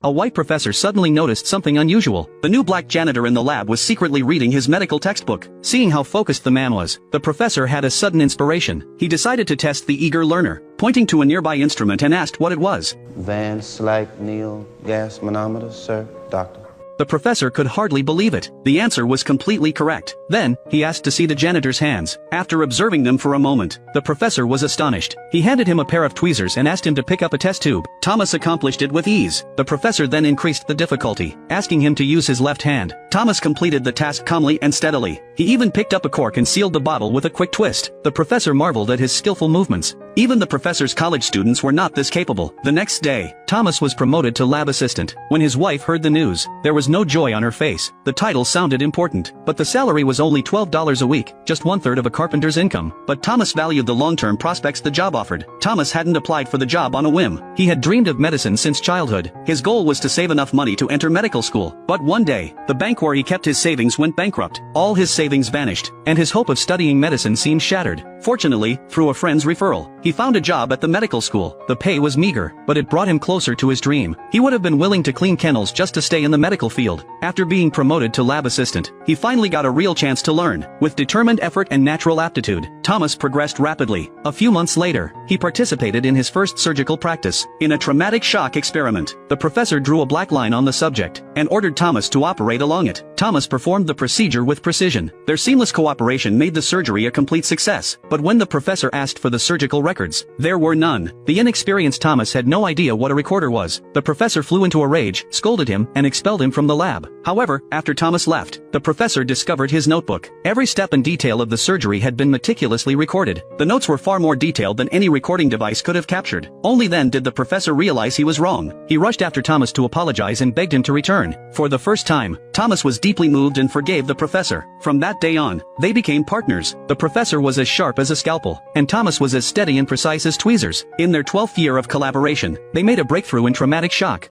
a white professor suddenly noticed something unusual. The new black janitor in the lab was secretly reading his medical textbook. Seeing how focused the man was, the professor had a sudden inspiration. He decided to test the eager learner, pointing to a nearby instrument and asked what it was. Van Slyke Neal gas manometer, sir, doctor. The professor could hardly believe it. The answer was completely correct. Then, he asked to see the janitor's hands. After observing them for a moment, the professor was astonished. He handed him a pair of tweezers and asked him to pick up a test tube. Thomas accomplished it with ease. The professor then increased the difficulty, asking him to use his left hand. Thomas completed the task calmly and steadily. He even picked up a cork and sealed the bottle with a quick twist. The professor marveled at his skillful movements. Even the professor's college students were not this capable. The next day, Thomas was promoted to lab assistant. When his wife heard the news, there was no joy on her face. The title sounded important, but the salary was only $12 a week, just 1/3 of a carpenter's income. But Thomas valued the long-term prospects the job offered. Thomas hadn't applied for the job on a whim. He had dreamed of medicine since childhood. His goal was to save enough money to enter medical school. But one day, the bank where he kept his savings went bankrupt. All his savings vanished, and his hope of studying medicine seemed shattered. Fortunately, through a friend's referral, he found a job at the medical school. The pay was meager, but it brought him closer to his dream. He would have been willing to clean kennels just to stay in the medical field. After being promoted to lab assistant, he finally got a real chance to learn. With determined effort and natural aptitude, Thomas progressed rapidly. A few months later, he participated in his first surgical practice. In a traumatic shock experiment, the professor drew a black line on the subject, and ordered Thomas to operate along it. Thomas performed the procedure with precision. Their seamless cooperation made the surgery a complete success. But when the professor asked for the surgical records, there were none. The inexperienced Thomas had no idea what a recorder was. The professor flew into a rage, scolded him, and expelled him from the lab. However, after Thomas left, the professor discovered his notebook. Every step and detail of the surgery had been meticulously recorded. The notes were far more detailed than any recording device could have captured. Only then did the professor realize he was wrong. He rushed after Thomas to apologize and begged him to return. For the first time, Thomas was deeply moved and forgave the professor. From that day on, they became partners. The professor was as sharp as a scalpel, and Thomas was as steady and precise as tweezers. In their 12th year of collaboration, they made a breakthrough in traumatic shock.